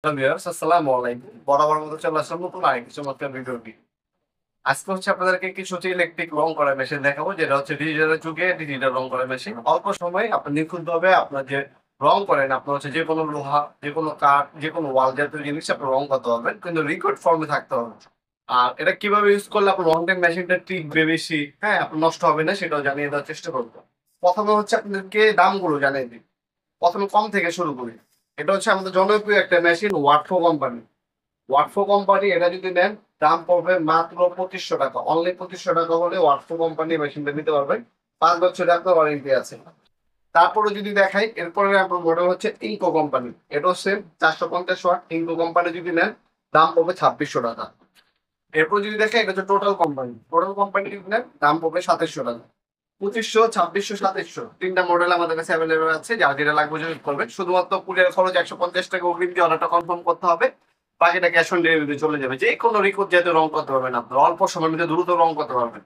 আসসালামু আলাইকুম। বরাবর মতো চলে আসলাম নতুন আরেকটি চমৎকার ভিডিও নিয়ে। আজকে হচ্ছে আপনাদেরকে কিছু ইলেকট্রিক রং করা মেশিন দেখাবো, যেটা হচ্ছে ডিজিটালের যুগে ডিজিটাল রং করা মেশিন। অল্প সময়ে আপনি নিখুঁতভাবে আপনার যে রং করেন, আপনার হচ্ছে যে কোনো লোহা, যে কোনো কাঠ, যে কোনো ওয়াল জাতীয় জিনিস আপনি রং করতে পারবেন, কিন্তু লিকুইড ফর্মে থাকতে হবে। আর এটা কিভাবে ইউজ করলে আপনার রং টাইম মেশিনটা টিকবে বেশি, হ্যাঁ, আপনার নষ্ট হবে না, সেটাও জানিয়ে দেওয়ার চেষ্টা করবো। প্রথমে হচ্ছে আপনাদেরকে দামগুলো জানিয়ে দিই। প্রথমে কম থেকে শুরু করি। এটা হচ্ছে আমাদের জনপ্রিয় একটা মেশিন, ওয়াটফো কোম্পানি। ওয়াটফো কোম্পানি এটা যদি নেন, দাম পড়বে মাত্র 2500 টাকা। অনলি 2500 টাকা হলে ওয়াটফো কোম্পানি মেশিনটা নিতে পারবেন। 5 বছরের আপনার ওয়ারেন্টি আছে। তারপরে যদি দেখাই, এরপরে আপনার মডেল হচ্ছে ইনকো কোম্পানি। এটাও সেম 450 ওয়াট। ইনকো কোম্পানি যদি নেন, দাম পড়বে 2600 টাকা। এরপর যদি দেখাই, এটা হচ্ছে টোটাল কোম্পানি। টোটাল কোম্পানি যদি নেন, দাম পড়বে 2700 টাকা। 2500, 2600, 2700 তিনটা মডেল আমাদের কাছে অ্যাভেলেবল আছে। যার যেটা লাগবে যদি করবেন, শুধুমাত্র কুরিয়ার খরচ 150 টাকা অগ্রিম দিয়ে অর্ডারটা কনফার্ম করতে হবে। বাকিটা ক্যাশ অন ডেলিভারি চলে যাবে। যে কোনো রিকোড যেহেতু রং করতে পারবেন, আপনার অল্প সময়ের মধ্যে দ্রুত রং করতে পারবেন।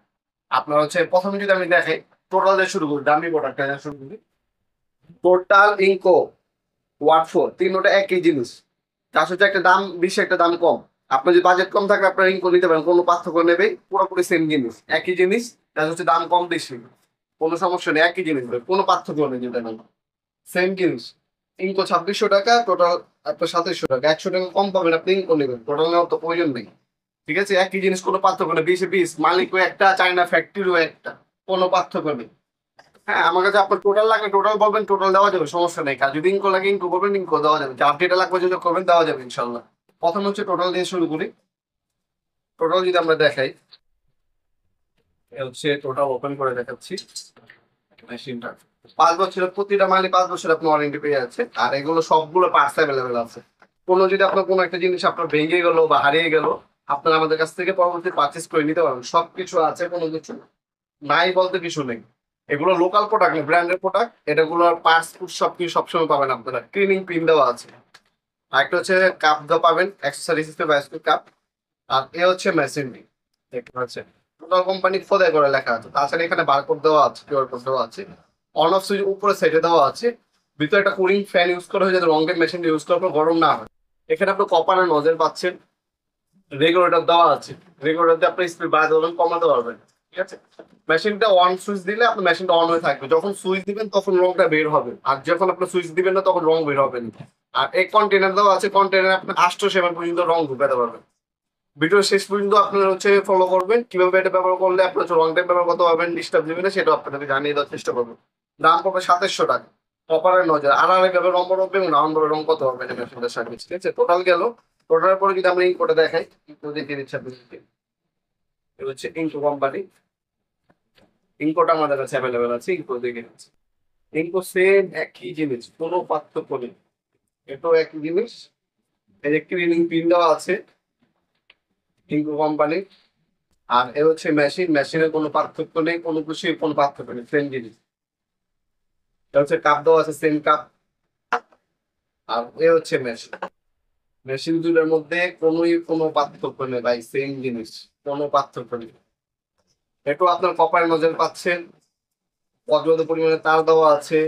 আপনার হচ্ছে প্রথমে যদি আমি দেখাই, টোটাল দিয়ে শুরু করি, দামি প্রোডাক্টটা শুরু করি। টোটাল, ইনকো, ওয়াটফো, তিনটা একই জিনিস। তার সাথে একটা দাম বেশি, একটা দাম কম। আপনার যদি বাজেট কম থাকে, আপনার ইনকো নিতে পারেন, কোনো পার্থক্য নেবেই, পুরোপুরি সেম জিনিস, একই জিনিস। তার হচ্ছে দাম কম বেশি, কোনো সমস্যা নেই, একই জিনিস ভাই, কোনো পার্থক্য নেই। যেটা নেই সেম জিনিস। ইনকো 2600 টাকা, টোটাল আপনার 2700 টাকা। 100 টাকা কম পাবেন, আপনি ইনকো নেবেন, টোটাল নেওয়ার তো প্রয়োজন নেই। ঠিক আছে, একই জিনিস, কোনো পার্থক্য নেই। 20-20, মালিকও একটা, চায়না ফ্যাক্টরিও একটা, কোনো পার্থক্য নেই। হ্যাঁ, আমার কাছে আপনার টোটাল লাগবে, টোটাল বলবেন, টোটাল দেওয়া যাবে, সমস্যা নেই। কার যদি ইনকো লাগে, ইনকো বলবেন, ইনকো দেওয়া যাবে। যার যেটা লাগবে যদি করবেন, দেওয়া যাবে ইনশাল্লাহ। প্রথম হচ্ছে টোটাল দিয়ে শুরু করি। টোটাল যদি আমরা দেখাই, এ হচ্ছে টোটাল, ওপেন করে দেখাচ্ছি মেশিনটা। 5 বছরের, প্রতিটা মালে 5 বছর আপনার ওয়ারেন্টি পেয়ে যাচ্ছে। আর এগুলো সবগুলো পার্টস অ্যাভেলেবেল আছে। কোনো যদি আপনার কোনো একটা জিনিস আপনার ভেঙে গেল বা হারিয়ে গেল, আপনারা আমাদের কাছ থেকে পরবর্তী পারচেস করে নিতে পারবেন। সবকিছু আছে, কোনো কিছু নাই বলতে কিছু নেই। এগুলো লোকাল প্রোডাক্ট, ব্র্যান্ডের প্রোডাক্ট। এটাগুলোর পার্টস সবকিছু সবসময় পাবেন আপনারা। ক্লিনিং পিন দেওয়া আছে। আর একটা হচ্ছে কাপ দেওয়া পাবেন, অ্যাক্সেসরিজ হিসেবে কাপ। আর এ হচ্ছে মেশিনটি, দেখতে পাচ্ছেন টোটাল কোম্পানি খোদাই করে লেখা আছে। তাছাড়া এখানে বারকোড দেওয়া আছে, কিউআর কোড দেওয়া আছে। অন অফ সুইচ উপরে সাইডে দেওয়া আছে। ভিতরে একটা কুলিং ফ্যান ইউজ করা হয়, যাতে রঙের মেশিন ইউজ করার পর গরম না হয়। এখানে আপনি কপারের নজেল পাচ্ছেন। রেগুলেটর দেওয়া আছে। রেগুলেটর দিয়ে আপনি স্পিড বাড়াতে পারবেন, কমাতে পারবেন। ঠিক আছে, মেশিনটা অন সুইচ দিলে আপনার মেশিনটা অন হয়ে থাকবে। যখন সুইচ দিবেন তখন রংটা বের হবে, আর যখন আপনি সুইচ দিবেন না তখন রং বের হবে না। আর এই কন্টেনার দেওয়া আছে, কন্টেনার আপনি 8 সেকেন্ড পর্যন্ত রং ঢুকাতে পারবেন। ভিডিও শেষ পর্যন্ত আপনারা হচ্ছে ফলো করবেন, কিভাবে এটা ব্যবহার করলে আপনার হচ্ছে লং টাইম ব্যবহার করতে পারবেন, ডিস্টার্ব দিবে না, সেটা আপনাদেরকে জানিয়ে দেওয়ার চেষ্টা করবো। দাম পড়বে 2700 টাকা। কপারের নজর, আড়াআড়ি ভাবে নম্বর হবে এবং রাউন্ড ভাবে রং করতে পারবেন এটা মেশিনটার সার্ভিস। ঠিক আছে, টোটাল গেল। টোটালের পরে যদি আমরা ইনকোটা দেখাই, ইনকো দেখিয়ে দিচ্ছি আপনাদেরকে। এটা হচ্ছে ইনকো কোম্পানি। ইনকোটা আমাদের কাছে অ্যাভেলেবেল আছে, ইনকো দেখে নিচ্ছি। ইনকো সেম একই জিনিস, কোনো পার্থক্য নেই। এটাও একই জিনিস। এই যে ক্লিনিং পিন দেওয়া আছে, ইনকো কোম্পানি। আর এ হচ্ছে মেশিন, মেশিনের কোনো পার্থক্য নেই, কোনো কিছুই কোনো পার্থক্য নেই, সেম জিনিস। এটা হচ্ছে কাপ দেওয়া আছে, সেম কাপ। আর এ হচ্ছে মেশিন। মেশিন দুটোর মধ্যে কোনো পার্থক্য নেই ভাই, সেম জিনিস, কোনো পার্থক্য নেই। একটু আপনার কপার নজেল পাচ্ছেন, পর্যাপ্ত পরিমাণে তার দেওয়া আছে,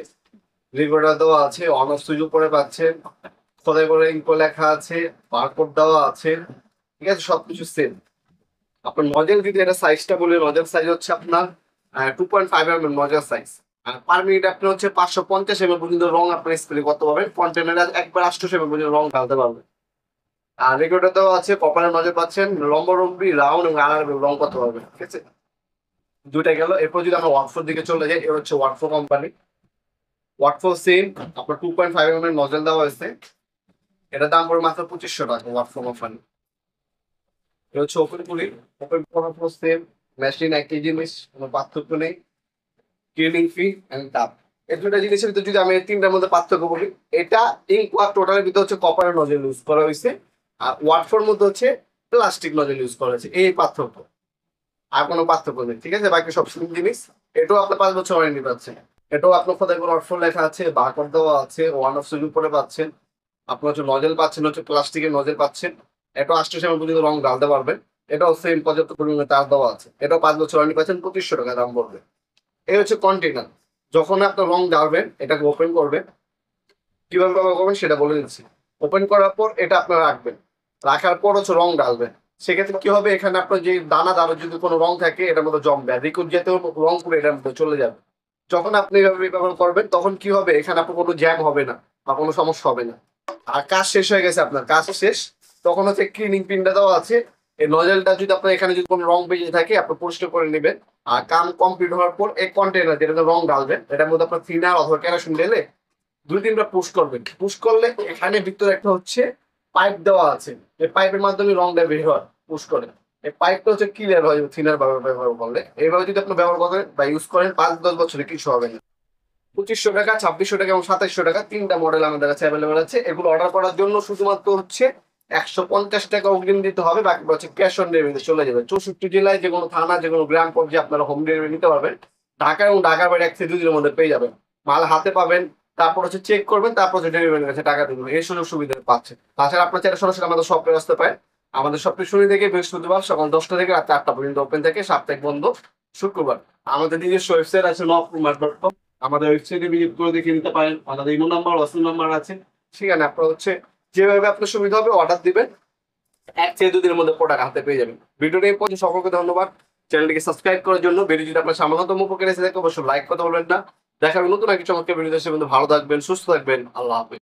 রেগুলেটর দেওয়া আছে, অন অফ সুইচ উপরে পাচ্ছেন, খোদাই করে ইনকো লেখা আছে, বারকোড দেওয়া আছে। ঠিক আছে, সবকিছু সেম। আপনার নজেল যদি এটা সাইজটা বলি, নজেল সাইজ হচ্ছে আপনার 2.5 mm নজেল সাইজ। আর পার মিনিট আপনি হচ্ছে 550 ml পর্যন্ত রং আপনার স্প্রে করতে পারবেন। কন্টেনারে একবার 800 ml পর্যন্ত রং ঢালতে পারবেন। আর রেগুলেটর দেওয়া আছে, কপারের নজেল পাচ্ছেন, লম্বরম্বি, রাউন্ড এবং আড়াআড়ি রং করতে পারবেন। ঠিক আছে, দুইটা গেল। এরপর যদি আমরা ওয়াটফোর দিকে চলে যাই, এ হচ্ছে ওয়াটফো কোম্পানি। ওয়াটফো সেম, আপনার 2.5 mm নজেল দেওয়া হয়েছে। এটার দাম পড়ে মাত্র 2500 টাকা, ওয়াটফো কোম্পানি। এটা হচ্ছে ওপেন পুলি। ওপেন করার পর সেম মেশিন, একই জিনিস, কোনো পার্থক্য নেই। ক্লিনিং ফি এন্ড তাপ, এই দুটা জিনিসের ভিতরে যদি আমি এই তিনটার মধ্যে পার্থক্য বলি, এটা ইঙ্ক ওয়ার টোটালের ভিতরে হচ্ছে কপারের নজেল ইউজ করা হয়েছে। আর ওয়াটফোর মধ্যে হচ্ছে প্লাস্টিক নজেল ইউজ করা হয়েছে, এই পার্থক্য। আর কোনো পার্থক্য নেই। ঠিক আছে, বাকি সব সেম জিনিস। এটাও আপনার 5 বছর ওয়ারেন্টি পাচ্ছেন। এটাও আপনার কোথায় কোনো ওয়াটফোর লেখা আছে, বারকোড দেওয়া আছে, ওয়ান অফ সুইচ উপরে পাচ্ছেন। আপনার হচ্ছে নজেল পাচ্ছেন, হচ্ছে প্লাস্টিকের নজেল পাচ্ছেন। এটাও 800 ml পর্যন্ত রং ঢালতে পারবেন। এটাও সেম, পর্যাপ্ত পরিমাণে তার দেওয়া আছে। এটাও 5 বছর ওয়ারেন্টি পাচ্ছেন, 2500 টাকা দাম পড়বে। এই হচ্ছে কন্টেনার। যখন আপনার রং ঢালবেন, এটাকে ওপেন করবেন, কিভাবে ব্যবহার করবেন সেটা বলে দিচ্ছি। ওপেন করার পর এটা আপনারা রাখবেন, রাখার পর হচ্ছে রং ডালবেন। সেক্ষেত্রে কি হবে, এখানে আপনার যে দানাদার যদি কোনো রং থাকে এটার মধ্যে জমবে, আর লিকুইড জাতীয় রং করে এটার মধ্যে চলে যাবে। যখন আপনি এভাবে ব্যবহার করবেন তখন কি হবে, এখানে আপনার কোনো জ্যাম হবে না বা কোনো সমস্যা হবে না। আর কাজ শেষ হয়ে গেছে, আপনার কাজ শেষ, তখন হচ্ছে ক্লিনিং পিনটা দেওয়া আছে। এই নজেলটা যদি আপনার এখানে যদি কোনো রং বেজে থাকে আপনি পরিষ্কার করে নেবেন। আর কাম কমপ্লিট হওয়ার পর এই কন্টেনার যেটাতে রং ডালবেন এটার মধ্যে আপনার থিনার অথবা কেরোসিন ঢেলে 2-3বার পুশ করবেন। পুশ করলে এখানে ভিতরে একটা হচ্ছে পাইপ দেওয়া আছে, এই পাইপের মাধ্যমে রংটা বের হয় পুশ করে। এই পাইপটা হচ্ছে ক্লিয়ার হয় থিনার ব্যবহার করলে। এইভাবে যদি আপনি ব্যবহার করেন বা ইউজ করেন 5-10 বছরে কিছু হবে না। 2500 টাকা, 2600 টাকা এবং 2700 টাকা 3টা মডেল আমাদের কাছে অ্যাভেলেবল আছে। এগুলো অর্ডার করার জন্য শুধুমাত্র হচ্ছে 150 টাকা অগ্রিম দিতে হবে, বাকি হচ্ছে ক্যাশ অন ডেলিভারিতে চলে যাবে। 64 জেলায় যে কোনো থানা, যে কোনো গ্রাম পর্যায়ে আপনারা হোম ডেলিভারি নিতে পারবেন। ঢাকা এবং ঢাকার বাইরে 1 থেকে 2 দিনের মধ্যে পেয়ে যাবেন। মাল হাতে পাবেন, তারপর হচ্ছে চেক করবেন, তারপর হচ্ছে ডেলিভারির কাছে টাকা দেবেন, এই সুযোগ সুবিধা পাচ্ছে। তাছাড়া আপনার চাইলে সরাসরি আমাদের শপে আসতে পারেন। আমাদের শপটি শনি থেকে বৃহস্পতিবার সকাল 10টা থেকে রাত 8টা পর্যন্ত ওপেন থাকে, সাপ্তাহিক বন্ধ শুক্রবার। আমাদের নিজস্ব ওয়েবসাইট আছে nofrumat.com, আমাদের ওয়েবসাইটে ভিজিট করে দেখে নিতে পারেন। আমাদের ইমো নাম্বার, হোয়াটসঅ্যাপ নাম্বার আছে, সেখানে আপনার হচ্ছে যেভাবে আপনার সুবিধা হবে অর্ডার দিবেন, 1 থেকে 2 দিনের মধ্যে প্রোডাক্ট হাতে পেয়ে যাবেন। ভিডিওটা এই পর্যন্ত, সকলকে ধন্যবাদ চ্যানেলটিকে সাবস্ক্রাইব করার জন্য। ভিডিও যদি আপনার সামান্যতম উপকার এসে থাকে অবশ্যই লাইক করতে বলবেন না। দেখা হবে নতুন একটা চমৎকার ভিডিও, সে ভালো থাকবেন, সুস্থ থাকবেন, আল্লাহ হাফেজ।